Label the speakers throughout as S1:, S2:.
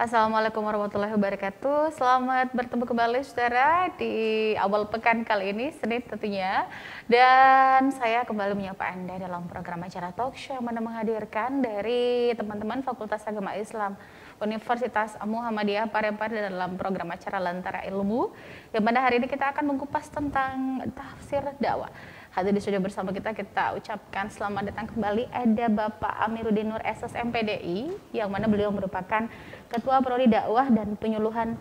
S1: Assalamualaikum warahmatullahi wabarakatuh. Selamat bertemu kembali saudara di awal pekan kali ini, Senin tentunya. Dan saya kembali menyapa Anda dalam program acara talk show yang mana menghadirkan dari teman-teman Fakultas Agama Islam Universitas Muhammadiyah Parepare dalam program acara Lentera Ilmu, yang mana hari ini kita akan mengupas tentang tafsir dakwah. Hadir di studio bersama kita ucapkan selamat datang kembali ada Bapak Amiruddin Nur SSMPDI, yang mana beliau merupakan Ketua Prodi Dakwah dan Penyuluhan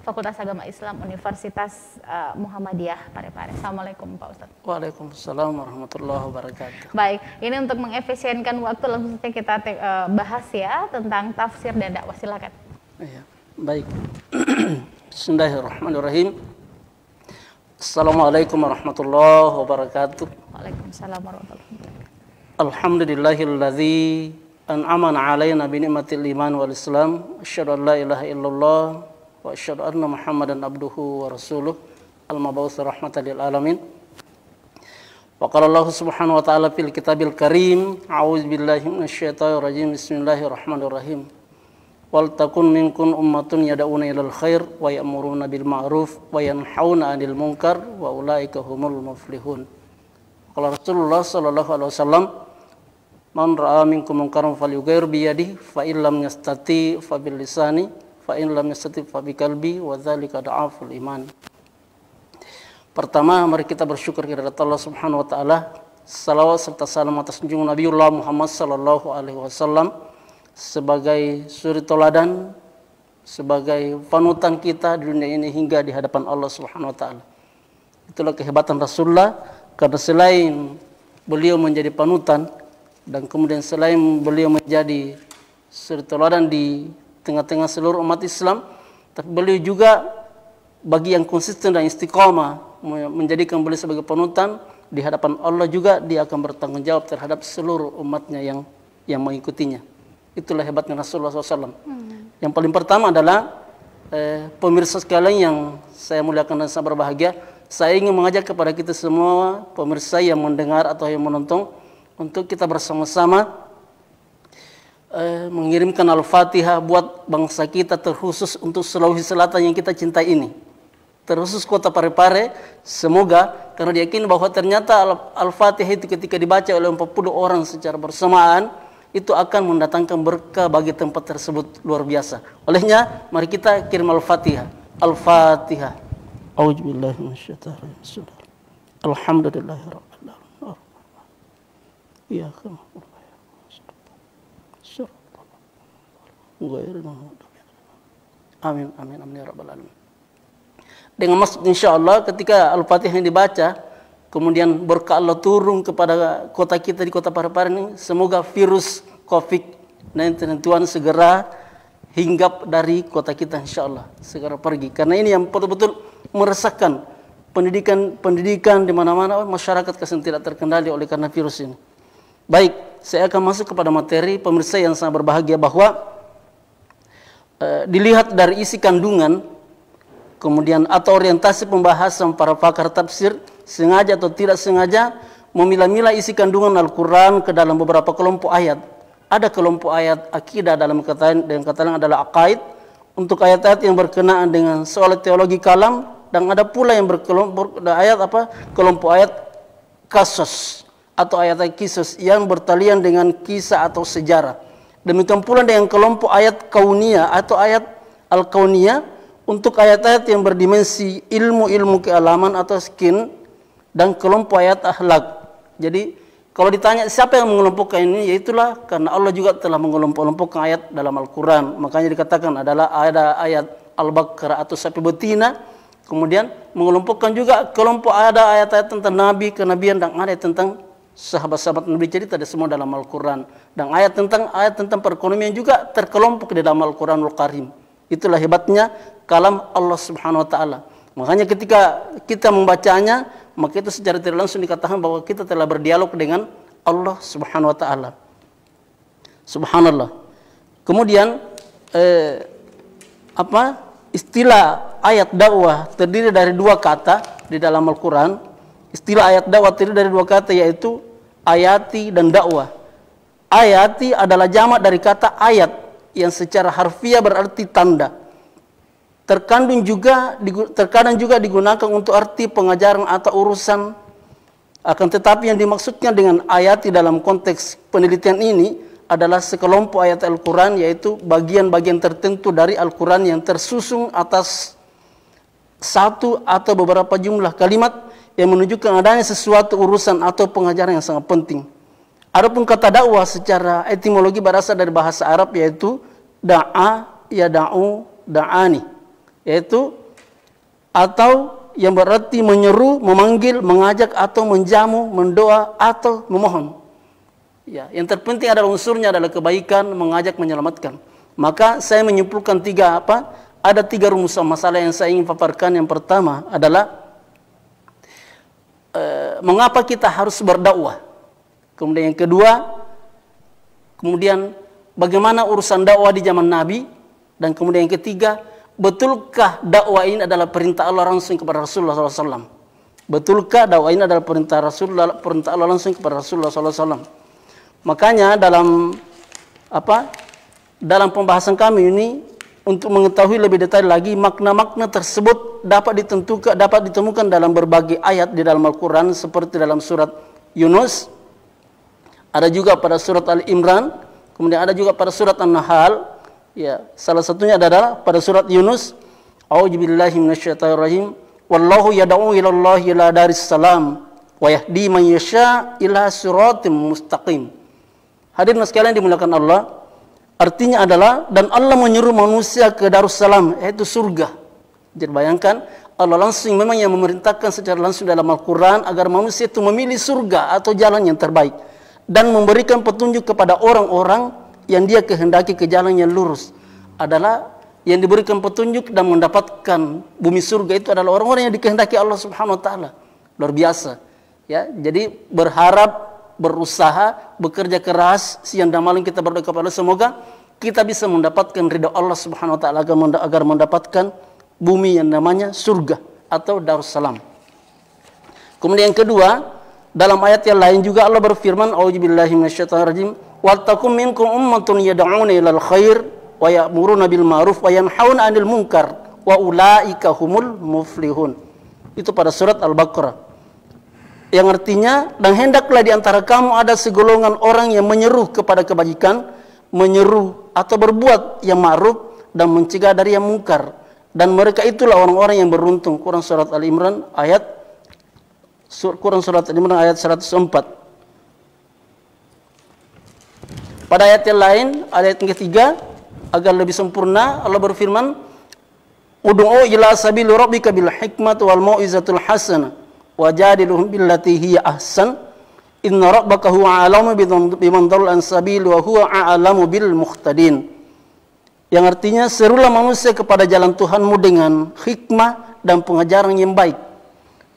S1: Fakultas Agama Islam Universitas Muhammadiyah Parepare. Assalamualaikum Pak Ustadz.
S2: Waalaikumsalam warahmatullahi wabarakatuh.
S1: Baik, ini untuk mengefisienkan waktu langsung saja kita bahas ya tentang tafsir dan dakwah. Silakan.
S2: Ya, baik. Bismillahirrahmanirrahim. Assalamualaikum warahmatullahi wabarakatuh.
S1: Waalaikumsalam warahmatullahi wabarakatuh.
S2: Alhamdulillahilladzi an'amana alaina bi ni'matil iman wal islam. Asyhadu an la ilaha illallah wa asyhadu anna Muhammadan abduhu wa rasuluh al-mab'uts rahmatan lil alamin. Wa qala Allah subhanahu wa ta'ala fil kitabil karim, a'udzu billahi minasyaitonir rajim. Bismillahirrahmanirrahim. Wal takun minkum ummatun yad'una ilal khair wa ya'muruna bil ma'ruf wa yanhauna 'anil munkar wa ulaika humul muflihun. Qala Rasulullah sallallahu alaihi wasallam, man ra'a minkum munkaran falyughayyir bi yadihi fa in lam yastati fa bil lisani fa in lam yastati fa bi qalbi wa dzalika dha'aful iman. Pertama, mari kita bersyukur kepada Allah Subhanahu wa taala. Salawat serta salam atas junjungan Nabiullah Muhammad sallallahu alaihi wasallam sebagai suri toladan, sebagai panutan kita di dunia ini hingga di hadapan Allah Subhanahu wa taala. Itulah kehebatan Rasulullah, karena selain beliau menjadi panutan dan kemudian selain beliau menjadi suri toladan di tengah-tengah seluruh umat Islam, tapi beliau juga bagi yang konsisten dan istiqamah menjadikan beliau sebagai panutan di hadapan Allah, juga dia akan bertanggung jawab terhadap seluruh umatnya yang mengikutinya. Itulah hebatnya Rasulullah SAW. Yang paling pertama adalah pemirsa sekalian yang saya muliakan dan saya berbahagia, saya ingin mengajak kepada kita semua pemirsa yang mendengar atau yang menonton untuk kita bersama-sama mengirimkan Al-Fatihah buat bangsa kita, terkhusus untuk Sulawesi Selatan yang kita cintai ini, terkhusus kota Parepare. Semoga, karena diyakini bahwa ternyata Al-Fatihah itu ketika dibaca oleh 40 orang secara bersamaan, itu akan mendatangkan berkah bagi tempat tersebut luar biasa. Olehnya, mari kita kirim Al-Fatihah. Al-Fatihah. A'udzubillahi minasyaitonir rajim. Alhamdulillahirabbil alamin. Iyyaka na'budu wa iyyaka nasta'in. Amin amin amin ya rabbal alamin. Dengan maksud insyaallah ketika Al-Fatihah yang dibaca, kemudian berkah Allah turun kepada kota kita di kota Parepare ini. Semoga virus COVID-19 Tuhan segera hinggap dari kota kita, insyaallah segera pergi. Karena ini yang betul-betul meresahkan pendidikan di mana-mana, masyarakat kesan tidak terkendali oleh karena virus ini. Baik, saya akan masuk kepada materi. Pemirsa yang sangat berbahagia, bahwa dilihat dari isi kandungan kemudian atau orientasi pembahasan para pakar tafsir, sengaja atau tidak sengaja memilah-milah isi kandungan Al-Quran ke dalam beberapa kelompok ayat. Ada kelompok ayat akidah dalam kata lain adalah aqaid, untuk ayat-ayat yang berkenaan dengan soal teologi kalam, dan ada pula yang kelompok ayat kasus atau ayat-ayat kisah yang bertalian dengan kisah atau sejarah. Demikian pula dengan kelompok ayat kauniyah atau ayat al-kauniyah, untuk ayat-ayat yang berdimensi ilmu-ilmu kealaman atau skin, dan kelompok ayat akhlak. Jadi kalau ditanya siapa yang mengelompokkan ini, yaitulah karena Allah juga telah mengelompok-kelompokkan ayat dalam Al-Quran. Makanya dikatakan adalah ada ayat Al-Baqarah atau sapi betina, kemudian mengelompokkan juga kelompok ada ayat-ayat tentang Nabi, kenabian, dan ada tentang sahabat-sahabat Nabi, jadi ada semua dalam Al-Quran. Dan ayat tentang perekonomian juga terkelompok di dalam Al-Quranul Karim. Itulah hebatnya kalam Allah Subhanahu wa taala. Makanya ketika kita membacanya, maka itu secara tidak langsung dikatakan bahwa kita telah berdialog dengan Allah Subhanahu wa taala. Subhanallah. Kemudian istilah ayat dakwah terdiri dari dua kata di dalam Al-Quran. Istilah ayat dakwah terdiri dari dua kata, yaitu ayati dan dakwah. Ayati adalah jamak dari kata ayat. yang secara harfiah berarti tanda. Terkadang juga digunakan untuk arti pengajaran atau urusan. Akan tetapi yang dimaksudnya dengan ayat di dalam konteks penelitian ini adalah sekelompok ayat Al-Quran, yaitu bagian-bagian tertentu dari Al-Quran yang tersusun atas satu atau beberapa jumlah kalimat yang menunjukkan adanya sesuatu urusan atau pengajaran yang sangat penting. Adapun kata dakwah secara etimologi berasal dari bahasa Arab, yaitu da'a, yada'u, da'ani, yaitu atau yang berarti menyeru, memanggil, mengajak atau menjamu, mendoa atau memohon. Ya, yang terpenting adalah unsurnya adalah kebaikan, mengajak, menyelamatkan. Maka saya menyimpulkan ada tiga rumusan masalah yang saya ingin paparkan. Yang pertama adalah mengapa kita harus berdakwah. Kemudian yang kedua, bagaimana urusan dakwah di zaman Nabi. Dan kemudian yang ketiga, betulkah dakwah ini adalah perintah Allah langsung kepada Rasulullah SAW? Betulkah dakwah ini adalah perintah Allah langsung kepada Rasulullah SAW? Makanya dalam pembahasan kami ini, untuk mengetahui lebih detail lagi makna-makna tersebut dapat ditemukan dalam berbagai ayat di dalam Al-Quran, seperti dalam surat Yunus, ada juga pada surat Al-Imran, kemudian ada juga pada surat An-Nahl. Ya, salah satunya adalah pada surat Yunus, A'udzubillahi minasyaitonirrajim, wallahu yad'u ilallahi ila daris salam wa yahdi man yasha ila siratim mustaqim. Hadirin sekalian dimuliakan Allah, artinya adalah dan Allah menyuruh manusia ke Darussalam, yaitu surga. Jadi bayangkan, Allah langsung memang yang memerintahkan secara langsung dalam Al-Quran agar manusia itu memilih surga atau jalan yang terbaik, dan memberikan petunjuk kepada orang-orang yang dia kehendaki ke jalan yang lurus. Adalah yang diberikan petunjuk dan mendapatkan bumi surga itu adalah orang-orang yang dikehendaki Allah Subhanahu wa taala. Luar biasa. Ya, jadi berharap, berusaha, bekerja keras, siang dan malam kita berdoa kepada Allah, semoga kita bisa mendapatkan ridha Allah Subhanahu wa taala agar mendapatkan bumi yang namanya surga atau Darussalam. Kemudian yang kedua, dalam ayat yang lain juga Allah berfirman, A'udzubillahi minasyaitonirrajim, "Waltakum minkum ummatun yad'una ilal khair wa ya'muruna bil ma'ruf wa yanhauna 'anil munkar wa ulaika humul muflihun." Itu pada surat Al-Baqarah. Yang artinya, dan hendaklah di antara kamu ada segolongan orang yang menyeru kepada kebajikan, menyeru atau berbuat yang ma'ruf dan mencegah dari yang mungkar, dan mereka itulah orang-orang yang beruntung. Quran surat Al-Imran ayat 104. Pada ayat yang lain, ayat yang ketiga, agar lebih sempurna, Allah berfirman, "Ud'u ila sabili rabbika bil hikmati wal mau'izatil hasanah wajadilhum billati hiya ahsan inna rabbaka huwa a'lamu biman dhalla an sabili wa huwa a'lamu bil muhtadin." Yang artinya, serulah manusia kepada jalan Tuhanmu dengan hikmah dan pengajaran yang baik,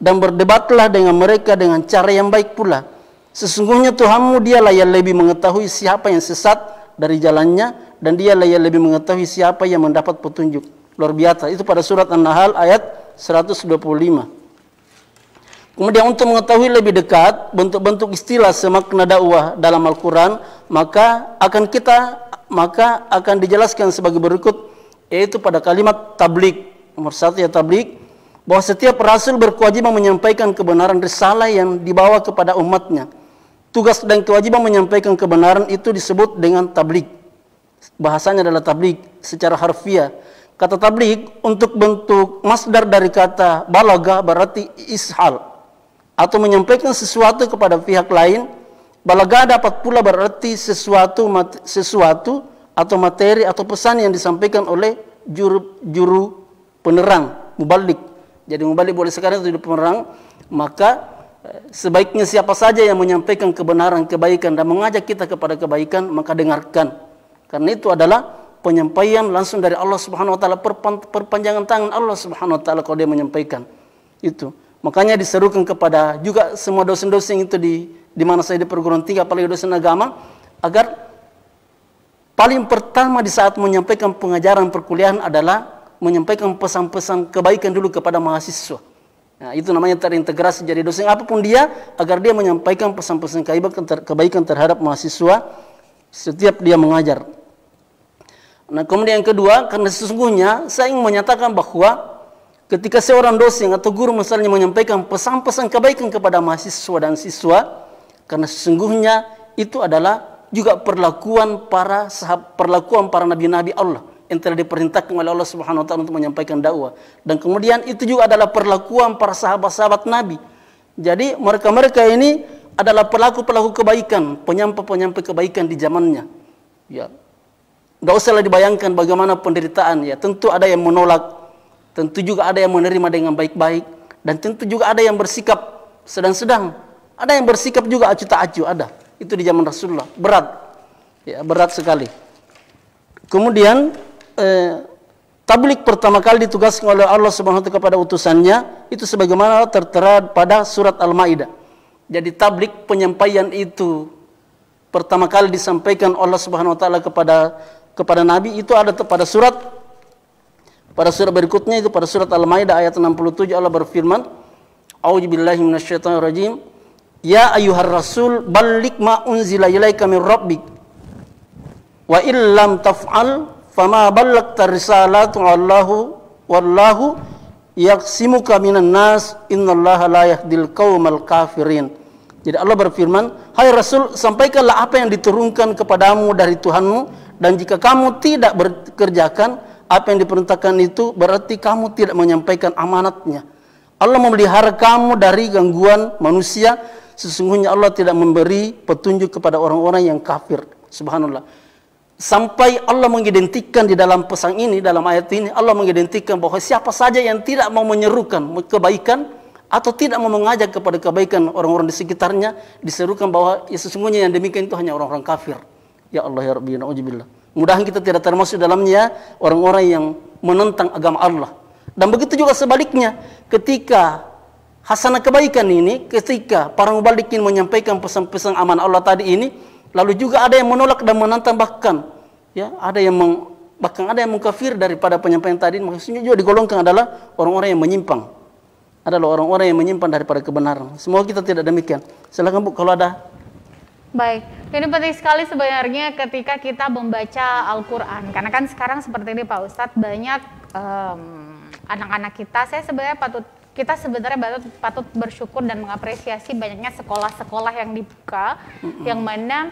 S2: dan berdebatlah dengan mereka dengan cara yang baik pula. Sesungguhnya Tuhanmu dialah yang lebih mengetahui siapa yang sesat dari jalannya, dan dialah yang lebih mengetahui siapa yang mendapat petunjuk. Luar biasa. Itu pada surat An-Nahl ayat 125. Kemudian untuk mengetahui lebih dekat bentuk-bentuk istilah semakna dakwah dalam Al-Quran, maka akan dijelaskan sebagai berikut, yaitu pada kalimat tabligh. Nomor 1 ya tabligh, bahwa setiap rasul berkewajiban menyampaikan kebenaran risalah yang dibawa kepada umatnya. Tugas dan kewajiban menyampaikan kebenaran itu disebut dengan tabligh. Bahasanya adalah tabligh secara harfiah. Kata tabligh untuk bentuk masdar dari kata balagha berarti ishal, atau menyampaikan sesuatu kepada pihak lain. Balagha dapat pula berarti sesuatu atau materi atau pesan yang disampaikan oleh juru penerang, mubalik. Jadi mubalik boleh sekarang itu penerang. Maka sebaiknya siapa saja yang menyampaikan kebenaran, kebaikan, dan mengajak kita kepada kebaikan, maka dengarkan. Karena itu adalah penyampaian langsung dari Allah Subhanahu wa taala, perpanjangan tangan Allah Subhanahu wa taala kalau dia menyampaikan. Itu. Makanya diserukan kepada juga semua dosen-dosen itu di mana saya di perguruan tinggi, apalagi dosen agama, agar paling pertama di saat menyampaikan pengajaran perkuliahan adalah menyampaikan pesan-pesan kebaikan dulu kepada mahasiswa. Nah, itu namanya terintegrasi. Jadi dosen apapun dia, agar dia menyampaikan pesan-pesan kebaikan terhadap mahasiswa setiap dia mengajar. Nah, kemudian yang kedua, karena sesungguhnya saya ingin menyatakan bahwa ketika seorang dosen atau guru misalnya menyampaikan pesan-pesan kebaikan kepada mahasiswa dan siswa, karena sesungguhnya itu adalah juga perlakuan para nabi-nabi Allah yang telah diperintahkan oleh Allah Subhanahu wa taala untuk menyampaikan dakwah. Dan kemudian itu juga adalah perlakuan para sahabat-sahabat Nabi. Jadi mereka-mereka ini adalah pelaku-pelaku kebaikan, penyampai-penyampai kebaikan di zamannya. Ya. Enggak usahlah dibayangkan bagaimana penderitaan ya. Tentu ada yang menolak, tentu juga ada yang menerima dengan baik-baik, dan tentu juga ada yang bersikap sedang-sedang. Ada yang bersikap juga acuh tak acuh, ada. Itu di zaman Rasulullah, berat. Ya, berat sekali. Kemudian tabligh pertama kali ditugaskan oleh Allah Subhanahu wa taala kepada utusannya itu sebagaimana tertera pada surat Al-Maidah. Jadi tabligh penyampaian itu pertama kali disampaikan Allah Subhanahu wa taala kepada nabi itu ada pada surat berikutnya, itu pada surat Al-Maidah ayat 67 Allah berfirman, A'udzubillahi minasyaitonirrajim, ya ayyuhar rasul balligh ma unzila ilaika min rabbik wa illam taf'al fama ballaghta risalatu wallahu yaqsimuka minan nas innallaha la yahdil qaumal kafirin. Jadi Allah berfirman, hai Rasul, sampaikanlah apa yang diturunkan kepadamu dari Tuhanmu, dan jika kamu tidak bekerjakan apa yang diperintahkan itu, berarti kamu tidak menyampaikan amanatnya. Allah memelihara kamu dari gangguan manusia. Sesungguhnya Allah tidak memberi petunjuk kepada orang-orang yang kafir. Subhanallah. Sampai Allah mengidentikan di dalam pesan ini, dalam ayat ini, Allah mengidentikan bahwa siapa saja yang tidak mau menyerukan kebaikan atau tidak mau mengajak kepada kebaikan orang-orang di sekitarnya, diserukan bahwa ya sesungguhnya yang demikian itu hanya orang-orang kafir. Ya Allah ya Rabbi, na'udzubillah. Mudah-mudahan kita tidak termasuk dalamnya orang-orang yang menentang agama Allah. Dan begitu juga sebaliknya, ketika hasanah kebaikan ini, ketika para mubalikin menyampaikan pesan-pesan aman Allah tadi ini, lalu juga ada yang menolak dan menantang, bahkan ya ada yang mengkafir daripada penyampaian tadi, maksudnya juga digolongkan adalah orang-orang yang menyimpang. Adalah orang-orang yang menyimpang daripada kebenaran. Semoga kita tidak demikian. Silakan Bu kalau ada.
S1: Baik, ini penting sekali sebenarnya ketika kita membaca Al-Quran. Karena kan sekarang seperti ini Pak Ustadz, banyak anak-anak kita, kita sebenarnya patut bersyukur dan mengapresiasi banyaknya sekolah-sekolah yang dibuka, yang mana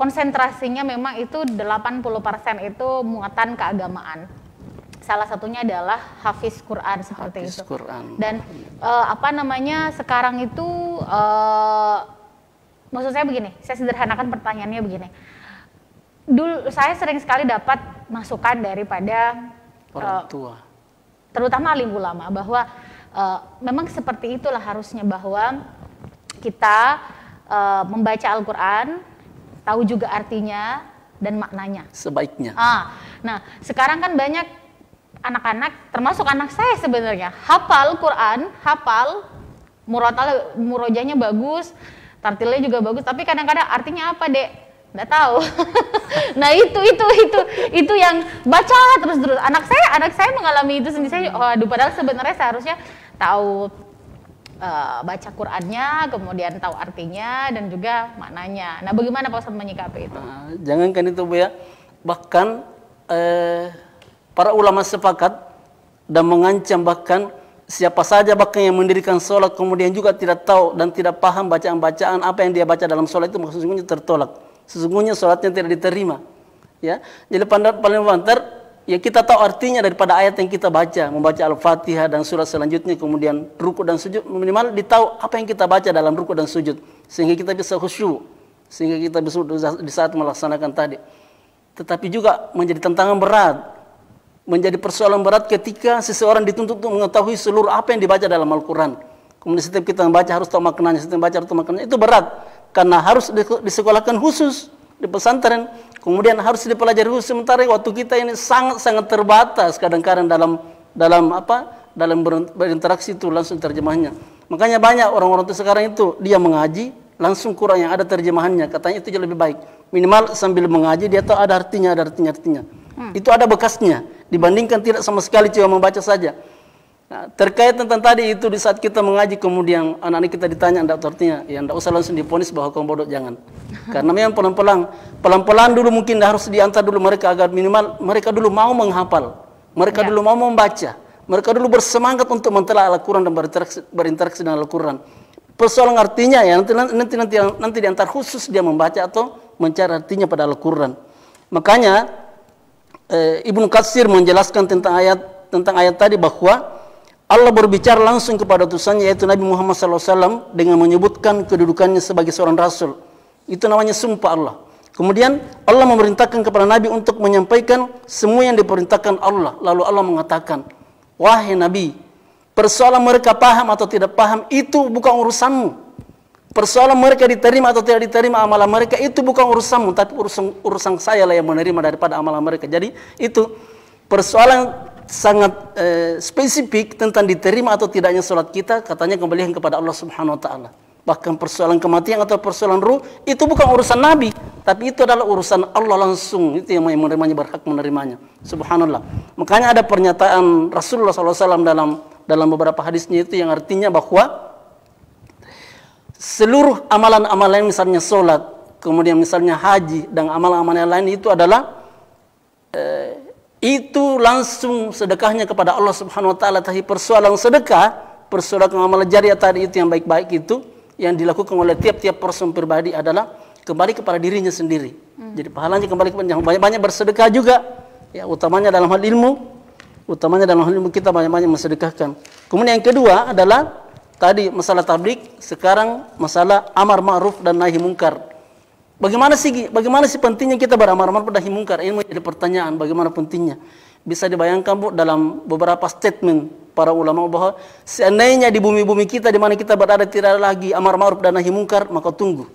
S1: konsentrasinya memang itu 80% itu muatan keagamaan. Salah satunya adalah Hafiz Quran seperti itu.
S2: Quran.
S1: Dan sekarang itu maksud saya begini, saya sederhanakan pertanyaannya begini. Dulu saya sering sekali dapat masukan daripada
S2: orang tua,
S1: terutama alim ulama, bahwa memang seperti itulah harusnya, bahwa kita membaca Al-Quran, tahu juga artinya dan maknanya.
S2: Sebaiknya.
S1: Nah, sekarang kan banyak anak-anak, termasuk anak saya sebenarnya, hafal Quran, hafal murojahnya bagus, tartilnya juga bagus, tapi kadang-kadang artinya apa, Dek? Nggak tahu. Nah, itu yang baca terus. Anak saya mengalami itu sendiri. Waduh, padahal sebenarnya seharusnya tahu baca Qurannya, kemudian tahu artinya dan juga maknanya. Nah, bagaimana Pak Ustadz menyikapi itu?
S2: Jangankan itu Bu ya, bahkan para ulama sepakat dan mengancam bahkan siapa saja bahkan yang mendirikan sholat kemudian juga tidak tahu dan tidak paham bacaan-bacaan apa yang dia baca dalam sholat itu, sesungguhnya tertolak. Sesungguhnya sholatnya tidak diterima. Ya, jadi paling banter ya kita tahu artinya daripada ayat yang kita baca, membaca Al-Fatihah dan surat selanjutnya, kemudian ruku dan sujud, minimal ditahu apa yang kita baca dalam ruku dan sujud sehingga kita bisa khusyuk, sehingga kita bisa di saat melaksanakan tadi. Tetapi juga menjadi tantangan berat, menjadi persoalan berat ketika seseorang dituntut untuk mengetahui seluruh apa yang dibaca dalam Al-Quran. Kemudian setiap kita membaca harus tahu maknanya, setiap membaca harus tahu maknanya. Itu berat, karena harus disekolahkan khusus di pesantren, kemudian harus dipelajari khusus. Sementara waktu kita ini sangat-sangat terbatas kadang-kadang dalam berinteraksi itu langsung terjemahnya. Makanya banyak orang-orang itu sekarang itu dia mengaji langsung Quran yang ada terjemahannya, katanya itu lebih baik. Minimal sambil mengaji dia tahu ada artinya. Itu ada bekasnya dibandingkan tidak sama sekali cuma membaca saja. Nah, terkait tentang tadi itu di saat kita mengaji kemudian anak-anak kita ditanya enggak artinya, ya enggak usah langsung diponis bahwa kamu bodoh, jangan. Karena memang pelan-pelan dulu mungkin harus diantar dulu mereka agar minimal mereka dulu mau menghafal, mereka dulu mau membaca, mereka dulu bersemangat untuk mentelaah Al-Quran dan berinteraksi dengan Al-Quran. Persoalan artinya ya nanti diantar khusus dia membaca atau mencari artinya pada Al-Quran. Makanya Ibnu Katsir menjelaskan tentang ayat tadi bahwa Allah berbicara langsung kepada utusannya yaitu Nabi Muhammad SAW dengan menyebutkan kedudukannya sebagai seorang rasul. Itu namanya sumpah Allah. Kemudian Allah memerintahkan kepada Nabi untuk menyampaikan semua yang diperintahkan Allah. Lalu Allah mengatakan, wahai Nabi, persoalan mereka paham atau tidak paham itu bukan urusanmu. Persoalan mereka diterima atau tidak diterima amalan mereka itu bukan urusanmu, tapi urusan saya lah yang menerima daripada amalan mereka. Jadi itu persoalan sangat spesifik tentang diterima atau tidaknya sholat kita, katanya kembalikan kepada Allah Subhanahu wa taala. Bahkan persoalan kematian atau persoalan ruh itu bukan urusan Nabi, tapi itu adalah urusan Allah langsung. Itu yang menerimanya, berhak menerimanya. Subhanallah. Makanya ada pernyataan Rasulullah SAW dalam beberapa hadisnya itu yang artinya bahwa seluruh amalan-amalan misalnya sholat, kemudian misalnya haji dan amalan-amalan lain itu adalah itu langsung sedekahnya kepada Allah Subhanahu wa taala. Tapi persoalan sedekah, persoalan amal jariah tadi itu yang baik-baik itu yang dilakukan oleh tiap-tiap person pribadi adalah kembali kepada dirinya sendiri. Jadi pahalanya kembali kepada banyak-banyak bersedekah juga. Ya, utamanya dalam hal ilmu, kita banyak-banyak mensedekahkan. Kemudian yang kedua adalah tadi masalah tabligh, sekarang masalah amar ma'ruf dan nahi mungkar. Bagaimana sih pentingnya kita beramar ma'ruf nahi mungkar? Ini menjadi pertanyaan, bagaimana pentingnya? Bisa dibayangkan Bu dalam beberapa statement para ulama bahwa seandainya di bumi-bumi kita di mana kita berada tidak ada lagi amar ma'ruf dan nahi mungkar, maka tunggu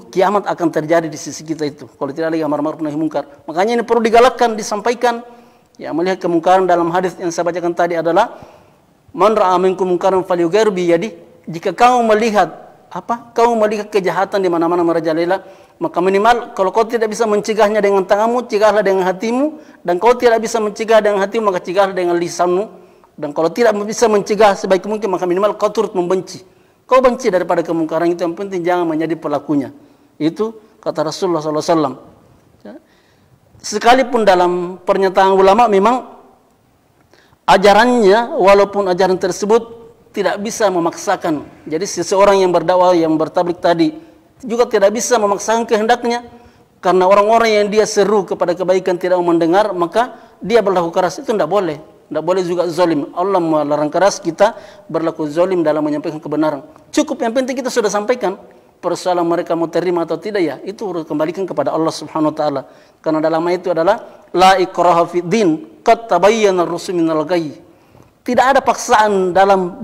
S2: kiamat akan terjadi di sisi kita itu. Kalau tidak lagi amar ma'ruf nahi mungkar. Makanya ini perlu digalakkan, disampaikan. Ya, melihat kemungkaran dalam hadis yang saya bacakan tadi adalah man ra'a minkum mungkaran falyughayyir bi yadihi. Jika kamu melihat kejahatan di mana-mana merajalela, maka minimal kalau kau tidak bisa mencegahnya dengan tanganmu, cegahlah dengan hatimu, dan kau tidak bisa mencegah dengan hatimu, maka cegahlah dengan lisanmu, dan kalau tidak bisa mencegah sebaik mungkin, maka minimal kau turut membenci. Kau benci daripada kemungkaran itu, yang penting jangan menjadi pelakunya. Itu kata Rasulullah SAW. Sekalipun dalam pernyataan ulama memang ajarannya, walaupun ajaran tersebut tidak bisa memaksakan. Jadi seseorang yang berdakwah, yang bertabligh tadi juga tidak bisa memaksakan kehendaknya, karena orang-orang yang dia seru kepada kebaikan tidak mau mendengar, maka dia berlaku keras. Itu tidak boleh. Tidak boleh juga zalim. Allah melarang keras kita berlaku zalim dalam menyampaikan kebenaran. Cukup yang penting kita sudah sampaikan. Persoalan mereka mau terima atau tidak, ya itu kembalikan kepada Allah Subhanahu wa taala. Karena dalam ayat itu adalah la ikraha fid din qad tabayyana ar-rusydu minal ghayy. Tidak ada paksaan dalam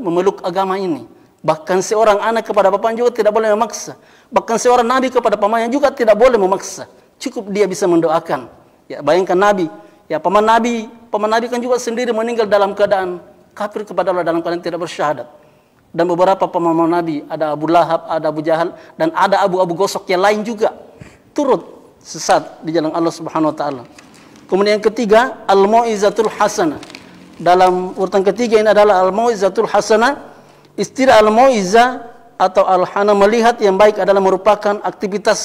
S2: memeluk agama ini. Bahkan seorang anak kepada bapaknya juga tidak boleh memaksa. Bahkan seorang nabi kepada pamannya juga tidak boleh memaksa. Cukup dia bisa mendoakan. Ya, bayangkan nabi, ya paman nabi kan juga sendiri meninggal dalam keadaan kafir kepada Allah, dalam keadaan tidak bersyahadat. Dan beberapa paman nabi, ada Abu Lahab, ada Abu Jahal, dan ada Abu Gosok yang lain juga turut sesat di jalan Allah Subhanahu wa taala. Kemudian yang ketiga, al-mau'izatul hasanah. Dalam urutan ketiga ini adalah al-mau'izatul hasanah. Istilah al-mau'izah atau al-hana, melihat yang baik, adalah merupakan aktivitas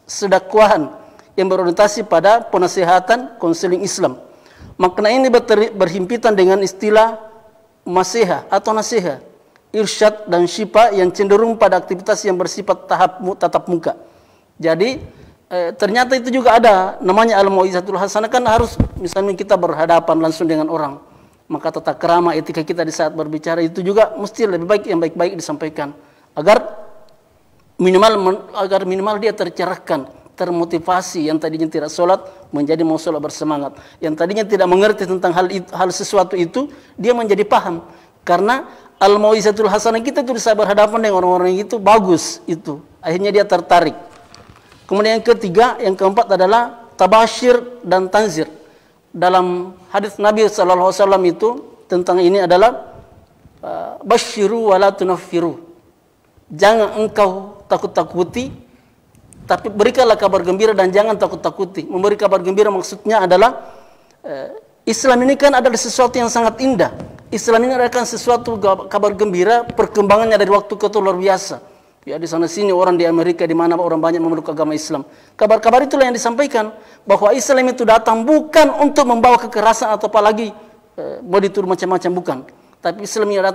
S2: sedakwahan yang berorientasi pada penasihatan, konseling Islam. Makna ini berhimpitan dengan istilah masihah atau nasihat, irsyad dan syifa yang cenderung pada aktivitas yang bersifat tatap muka. Jadi ternyata itu juga ada namanya al-mau'izatul hasanah. Kan harus misalnya kita berhadapan langsung dengan orang, maka tata krama etika kita di saat berbicara itu juga mesti lebih baik, yang baik-baik disampaikan agar minimal dia tercerahkan, termotivasi. Yang tadinya tidak sholat menjadi mau sholat bersemangat, yang tadinya tidak mengerti tentang hal sesuatu itu dia menjadi paham. Karena al-mau'izatul hasanah kita itu bisa berhadapan dengan orang-orang itu bagus, itu akhirnya dia tertarik. Kemudian yang ketiga, yang keempat adalah tabasyir dan tanzir. Dalam hadis Nabi SAW itu tentang ini adalah basyiru wa la tunaffiru. Jangan engkau takut-takuti, tapi berikanlah kabar gembira dan jangan takut-takuti. Memberi kabar gembira maksudnya adalah Islam ini kan adalah sesuatu yang sangat indah. Islam ini adalah sesuatu kabar gembira, perkembangannya dari waktu ke waktu luar biasa. Ya, di sana sini orang di Amerika di mana orang banyak memeluk agama Islam. Kabar-kabar itulah yang disampaikan bahwa Islam itu datang bukan untuk membawa kekerasan atau apalagi mau dituduh macam-macam, bukan. Tapi Islam yang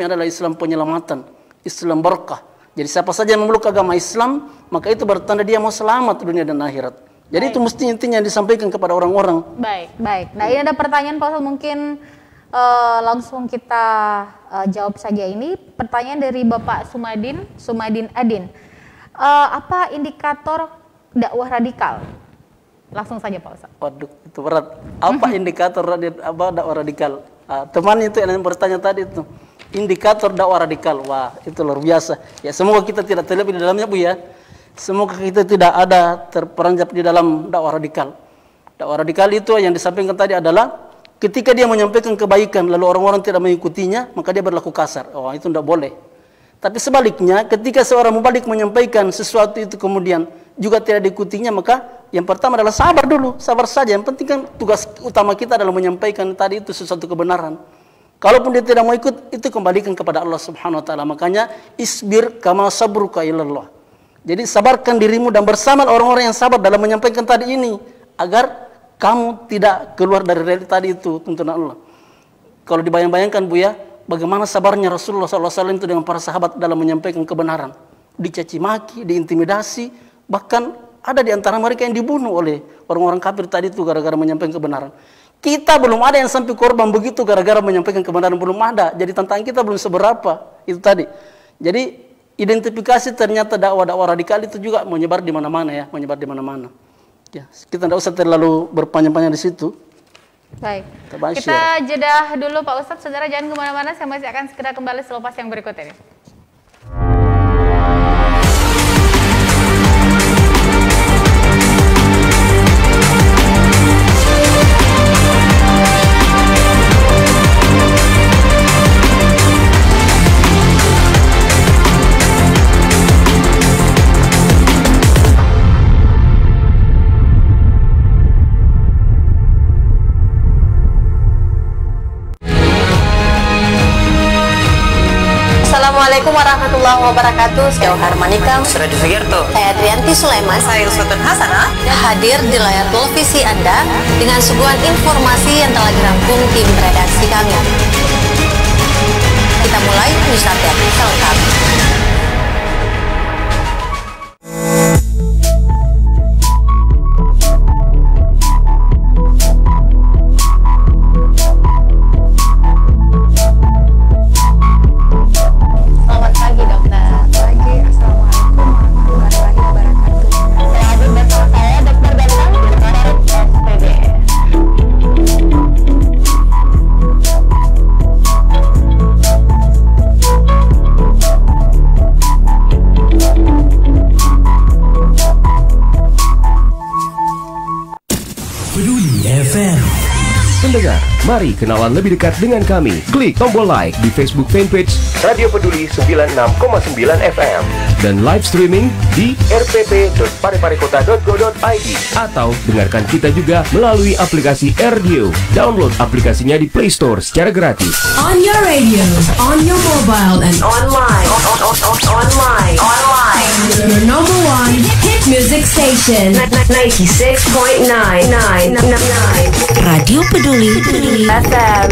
S2: adalah Islam penyelamatan, Islam berkah. Jadi siapa saja yang memeluk agama Islam, maka itu bertanda dia mau selamat dunia dan akhirat. Jadi itu mesti intinya yang disampaikan kepada orang-orang.
S1: Baik. Nah, ini ada pertanyaan Pak Ustadz, mungkin langsung kita jawab saja ini. Pertanyaan dari Bapak Sumadin Adin. Apa indikator dakwah radikal? Langsung saja Pak Ustadz.
S2: Waduh, itu berat. Apa indikator dakwah radikal? Teman itu yang bertanya tadi itu. Indikator dakwah radikal. Wah, itu luar biasa. Ya, semoga kita tidak terlibat di dalamnya, Bu ya. Semoga kita tidak ada terperanjat di dalam dakwah radikal. Dakwah radikal itu yang disampaikan tadi adalah ketika dia menyampaikan kebaikan lalu orang-orang tidak mengikutinya, maka dia berlaku kasar. Oh, itu tidak boleh. Tapi sebaliknya, ketika seorang mubalik menyampaikan sesuatu itu kemudian juga tidak diikutinya, maka yang pertama adalah sabar dulu, sabar saja. Yang penting kan tugas utama kita adalah menyampaikan tadi itu sesuatu kebenaran. Kalaupun dia tidak mau ikut, itu kembalikan kepada Allah Subhanahu wa taala. Makanya isbir kama sabruka ilallah. Jadi sabarkan dirimu dan bersama orang-orang yang sabar dalam menyampaikan tadi ini agar kamu tidak keluar dari realita tadi itu tuntunan Allah. Kalau dibayang-bayangkan, Bu ya, bagaimana sabarnya Rasulullah SAW itu dengan para sahabat dalam menyampaikan kebenaran. Dicaci maki, diintimidasi, bahkan ada di antara mereka yang dibunuh oleh orang-orang kafir tadi itu gara-gara menyampaikan kebenaran. Kita belum ada yang sampai korban begitu gara-gara menyampaikan kebenaran, belum ada. Jadi tantangan kita belum seberapa itu tadi. Jadi identifikasi ternyata dakwah-dakwah radikal itu juga menyebar di mana-mana ya, menyebar di mana-mana. Ya, kita tidak usah terlalu berpanjang-panjang di situ.
S1: Baik, kita jeda dulu Pak Ustadz. Saudara jangan kemana-mana, saya masih akan segera kembali selepas yang berikut ini.
S3: Assalamualaikum warahmatullahi wabarakatuh. Saya Harmanikam,
S4: Suradi Sugierto,
S3: saya Adrianti Sulaiman,
S4: saya Sultan Hasanah,
S3: hadir di layar televisi Anda dengan suguhan informasi yang telah dirangkum tim redaksi kami. Kita mulai news update selengkapnya.
S5: Pendengar, mari kenalan lebih dekat dengan kami. Klik tombol like di Facebook fanpage Radio Peduli 96,9 FM dan live streaming di rpp.pareparekota.go.id atau dengarkan kita juga melalui aplikasi RDio. Download aplikasinya di Play Store secara gratis.
S6: On your radio, on your mobile, and
S3: Online.
S6: your number one hit music station.
S3: 96.9
S6: Radio Peduli
S3: FM.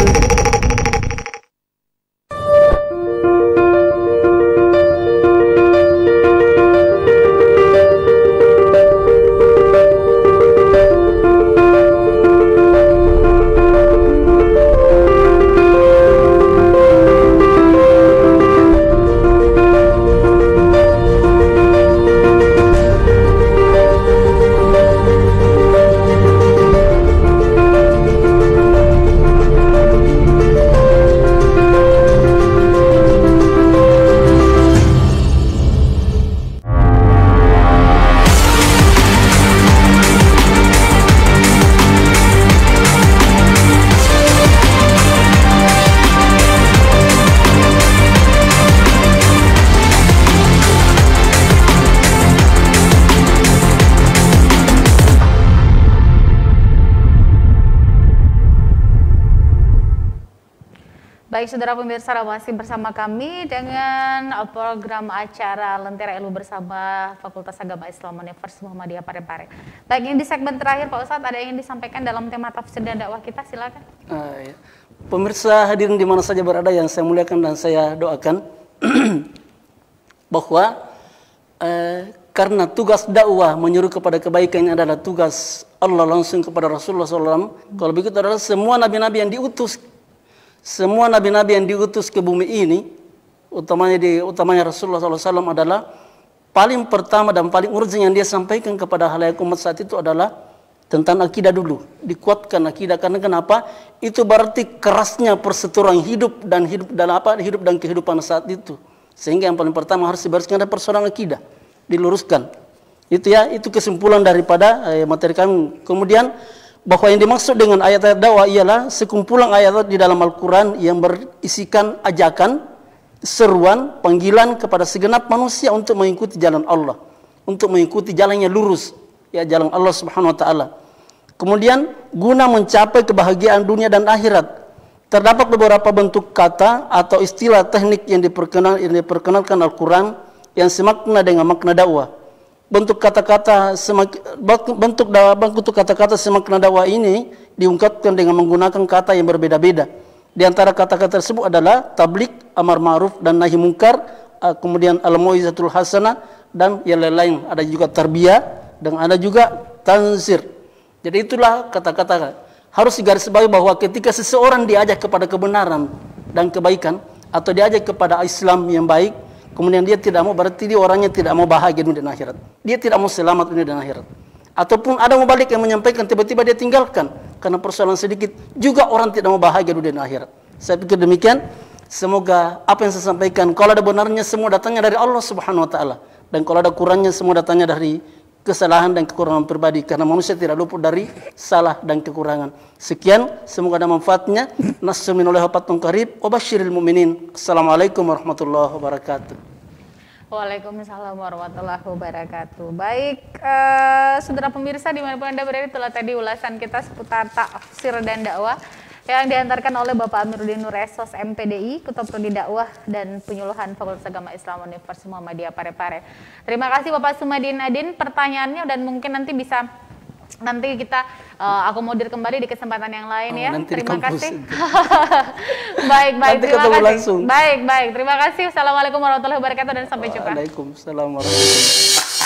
S1: Baik, saudara pemirsa, masih bersama kami dengan program acara Lentera Ilmu bersama Fakultas Agama Islam Universitas Muhammadiyah Parepare. Baik, yang di segmen terakhir Pak Ustadz, ada yang disampaikan dalam tema tafsir dan dakwah kita, silakan.
S2: Ya. Pemirsa hadirin di mana saja berada yang saya muliakan dan saya doakan bahwa karena tugas dakwah menyeru kepada kebaikan adalah tugas Allah langsung kepada Rasulullah SAW. Kalau begitu adalah semua nabi-nabi yang diutus, semua nabi-nabi yang diutus ke bumi ini, utamanya Rasulullah SAW adalah paling pertama dan paling urgent yang dia sampaikan kepada halayak umat saat itu adalah tentang akidah dulu. Dikuatkan akidah, karena kenapa? Itu berarti kerasnya perseteruan hidup dan kehidupan saat itu. Sehingga yang paling pertama harus dibereskan ada persoalan akidah, diluruskan. Itu ya, itu kesimpulan daripada materi kami. Kemudian bahwa yang dimaksud dengan ayat-ayat dakwah ialah sekumpulan ayat di dalam Al-Quran yang berisikan ajakan, seruan, panggilan kepada segenap manusia untuk mengikuti jalan Allah, untuk mengikuti jalannya lurus, ya jalan Allah Subhanahu Wa Taala. Kemudian guna mencapai kebahagiaan dunia dan akhirat, terdapat beberapa bentuk kata atau istilah teknik yang diperkenalkan Al-Quran yang semakna dengan makna dakwah. Bentuk kata-kata semakna dakwah ini diungkapkan dengan menggunakan kata yang berbeda-beda. Di antara kata-kata tersebut adalah tablik, amar ma'ruf dan nahi mungkar, kemudian al-mau'izatul hasanah dan yang lain-lain. Ada juga tarbiyah dan ada juga tanzir. Jadi itulah kata-kata. Harus digarisbawahi bahwa ketika seseorang diajak kepada kebenaran dan kebaikan atau diajak kepada Islam yang baik, kemudian dia tidak mau, berarti dia orangnya tidak mau bahagia dunia dan akhirat. Dia tidak mau selamat dunia dan akhirat. Ataupun ada mubalik yang menyampaikan tiba-tiba dia tinggalkan karena persoalan sedikit, juga orang tidak mau bahagia dunia dan akhirat. Saya pikir demikian. Semoga apa yang saya sampaikan, kalau ada benarnya semua datangnya dari Allah Subhanahu Wa Taala, dan kalau ada kurangnya semua datangnya dari kesalahan dan kekurangan pribadi, karena manusia tidak luput dari salah dan kekurangan. Sekian, semoga ada manfaatnya. Nassu minallaahi wa fatun qarib wa basyiril mu'minin. Assalamualaikum warahmatullahi wabarakatuh.
S1: Waalaikumsalam warahmatullahi wabarakatuh. Baik, saudara pemirsa dimanapun Anda berada, itulah tadi ulasan kita seputar tafsir dan dakwah yang diantarkan oleh Bapak Amiruddin Nur Esos MPDI, Ketua Prodi Dakwah dan Penyuluhan Fakultas Agama Islam Universitas Muhammadiyah Parepare. Terima kasih Bapak Sumadin Adin pertanyaannya, dan mungkin nanti bisa kita akomodir kembali di kesempatan yang lain ya. Terima kasih. Baik, terima kasih. Langsung. Baik, terima kasih. Assalamualaikum warahmatullahi wabarakatuh dan sampai jumpa.
S2: Waalaikumsalam warahmatullahi wabarakatuh.